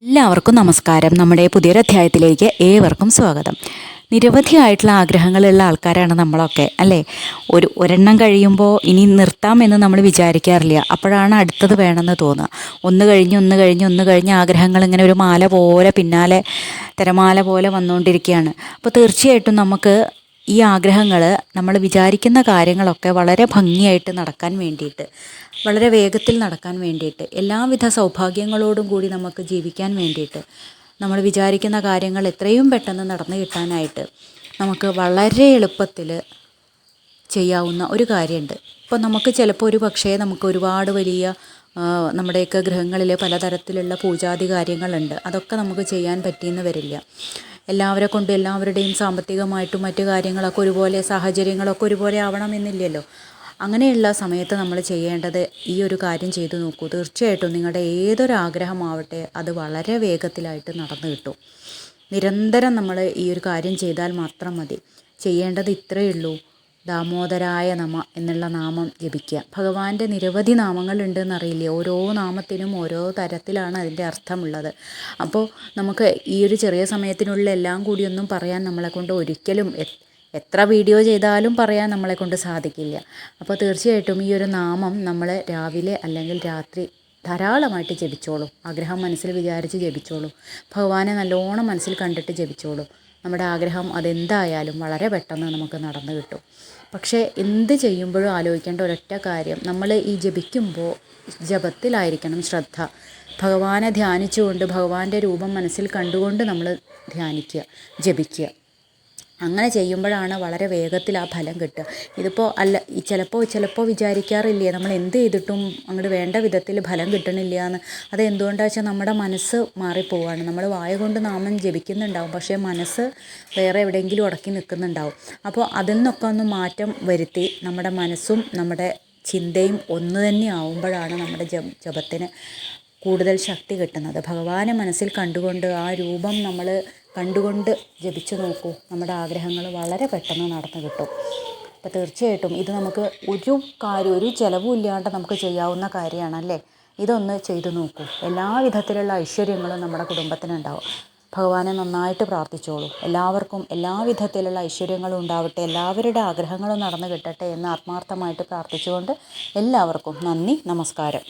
എല്ലാവർക്കും നമസ്കാരം. നമ്മുടെ പുതിയൊരു അധ്യായത്തിലേക്ക് ഏവർക്കും സ്വാഗതം. നിരവധിയായിട്ടുള്ള ആഗ്രഹങ്ങളുള്ള ആൾക്കാരാണ് നമ്മളൊക്കെ, അല്ലേ? ഒരെണ്ണം കഴിയുമ്പോൾ ഇനി നിർത്താമെന്ന് നമ്മൾ വിചാരിക്കാറില്ല. അപ്പോഴാണ് അടുത്തത് വേണമെന്ന് തോന്നുക. ഒന്ന് കഴിഞ്ഞ് ആഗ്രഹങ്ങൾ ഇങ്ങനെ ഒരു മാല പോലെ പിന്നാലെ തിരമാല പോലെ വന്നുകൊണ്ടിരിക്കുകയാണ്. അപ്പോൾ തീർച്ചയായിട്ടും നമുക്ക് ഈ ആഗ്രഹങ്ങൾ, നമ്മൾ വിചാരിക്കുന്ന കാര്യങ്ങളൊക്കെ വളരെ ഭംഗിയായിട്ട് നടക്കാൻ വേണ്ടിയിട്ട്, വളരെ വേഗത്തിൽ നടക്കാൻ വേണ്ടിയിട്ട്, എല്ലാവിധ സൗഭാഗ്യങ്ങളോടും കൂടി നമുക്ക് ജീവിക്കാൻ വേണ്ടിയിട്ട്, നമ്മൾ വിചാരിക്കുന്ന കാര്യങ്ങൾ എത്രയും പെട്ടെന്ന് നടന്നു കിട്ടാനായിട്ട് നമുക്ക് വളരെ എളുപ്പത്തിൽ ചെയ്യാവുന്ന ഒരു കാര്യമുണ്ട്. ഇപ്പോൾ നമുക്ക് ചിലപ്പോൾ ഒരു പക്ഷേ നമുക്ക് ഒരുപാട് വലിയ നമ്മുടെയൊക്കെ ഗൃഹങ്ങളിൽ പലതരത്തിലുള്ള പൂജാതി കാര്യങ്ങളുണ്ട്. അതൊക്കെ നമുക്ക് ചെയ്യാൻ പറ്റിയെന്ന് വരില്ല. എല്ലാവരുടെയും സാമ്പത്തികമായിട്ടും മറ്റു കാര്യങ്ങളൊക്കെ ഒരുപോലെ, സാഹചര്യങ്ങളൊക്കെ ഒരുപോലെ ആവണമെന്നില്ലല്ലോ. അങ്ങനെയുള്ള സമയത്ത് നമ്മൾ ചെയ്യേണ്ടത് ഈ ഒരു കാര്യം ചെയ്തു നോക്കൂ. തീർച്ചയായിട്ടും നിങ്ങളുടെ ഏതൊരാഗ്രഹമാവട്ടെ അത് വളരെ വേഗത്തിലായിട്ട് നടന്നു കിട്ടും. നിരന്തരം നമ്മൾ ഈ ഒരു കാര്യം ചെയ്താൽ മാത്രം മതി. ചെയ്യേണ്ടത് ഇത്രയേ ഉള്ളൂ. ദാമോദരായ നമ എന്നുള്ള നാമം ജപിക്കുക. ഭഗവാന്റെ നിരവധി നാമങ്ങളുണ്ടെന്നറിയില്ലേ? ഓരോ നാമത്തിനും ഓരോ തരത്തിലാണ് അതിൻ്റെ അർത്ഥമുള്ളത്. അപ്പോൾ നമുക്ക് ഈ ഒരു ചെറിയ സമയത്തിനുള്ളിൽ എല്ലാം കൂടിയൊന്നും പറയാൻ നമ്മളെക്കൊണ്ട് ഒരിക്കലും, എത്ര വീഡിയോ ചെയ്താലും പറയാൻ നമ്മളെക്കൊണ്ട് സാധിക്കില്ല. അപ്പോൾ തീർച്ചയായിട്ടും ഈ ഒരു നാമം നമ്മൾ രാവിലെ അല്ലെങ്കിൽ രാത്രി ധാരാളമായിട്ട് ജപിച്ചോളൂ. ആഗ്രഹം മനസ്സിൽ വിചാരിച്ച് ജപിച്ചോളൂ. ഭഗവാനെ നല്ലോണം മനസ്സിൽ കണ്ടിട്ട് ജപിച്ചോളൂ. നമ്മുടെ ആഗ്രഹം അതെന്തായാലും വളരെ പെട്ടെന്ന് നമുക്ക് നടന്നു കിട്ടും. പക്ഷേ എന്ത് ചെയ്യുമ്പോഴും ആലോചിക്കേണ്ട ഒരൊറ്റ കാര്യം, നമ്മൾ ഈ ജപിക്കുമ്പോൾ ജപത്തിലായിരിക്കണം ശ്രദ്ധ. ഭഗവാനെ ധ്യാനിച്ചുകൊണ്ട്, ഭഗവാന്റെ രൂപം മനസ്സിൽ കണ്ടുകൊണ്ട് നമ്മൾ ധ്യാനിക്കുക, ജപിക്കുക. അങ്ങനെ ചെയ്യുമ്പോഴാണ് വളരെ വേഗത്തിൽ ആ ഫലം കിട്ടുക. ഇതിപ്പോൾ ചിലപ്പോൾ വിചാരിക്കാറില്ലേ, നമ്മൾ എന്ത് ചെയ്തിട്ടും അങ്ങോട്ട് വേണ്ട വിധത്തിൽ ഫലം കിട്ടണില്ല എന്ന്. അത് എന്തുകൊണ്ടാണെന്ന് വെച്ചാൽ നമ്മുടെ മനസ്സ് മാറിപ്പോവാണ്. നമ്മൾ വായ കൊണ്ട് നാമം ജപിക്കുന്നുണ്ടാവും, പക്ഷേ മനസ്സ് വേറെ എവിടെയെങ്കിലും ഉടക്കി നിൽക്കുന്നുണ്ടാവും. അപ്പോൾ അതിൽ നിന്നൊക്കെ ഒന്ന് മാറ്റം വരുത്തി നമ്മുടെ മനസ്സും നമ്മുടെ ചിന്തയും ഒന്ന് തന്നെ ആവുമ്പോഴാണ് നമ്മുടെ ജപത്തിന് കൂടുതൽ ശക്തി കിട്ടുന്നത്. ഭഗവാനെ മനസ്സിൽ കണ്ടുകൊണ്ട് ആ രൂപം നമ്മൾ കണ്ടുകൊണ്ട് ജപിച്ചു നോക്കൂ. നമ്മുടെ ആഗ്രഹങ്ങൾ വളരെ പെട്ടെന്ന് നടന്നു കിട്ടും. അപ്പോൾ തീർച്ചയായിട്ടും ഇത് നമുക്ക് ഒരു ചിലവും ഇല്ലാണ്ട് നമുക്ക് ചെയ്യാവുന്ന കാര്യമാണല്ലേ. ഇതൊന്ന് ചെയ്തു നോക്കൂ. എല്ലാവിധത്തിലുള്ള ഐശ്വര്യങ്ങളും നമ്മുടെ കുടുംബത്തിനുണ്ടാവും. ഭഗവാനെ നന്നായിട്ട് പ്രാർത്ഥിച്ചോളൂ. എല്ലാവർക്കും എല്ലാവിധത്തിലുള്ള ഐശ്വര്യങ്ങളും ഉണ്ടാവട്ടെ, എല്ലാവരുടെ ആഗ്രഹങ്ങളും നടന്നു കിട്ടട്ടെ എന്ന് ആത്മാർത്ഥമായിട്ട് പ്രാർത്ഥിച്ചുകൊണ്ട് എല്ലാവർക്കും നന്ദി, നമസ്കാരം.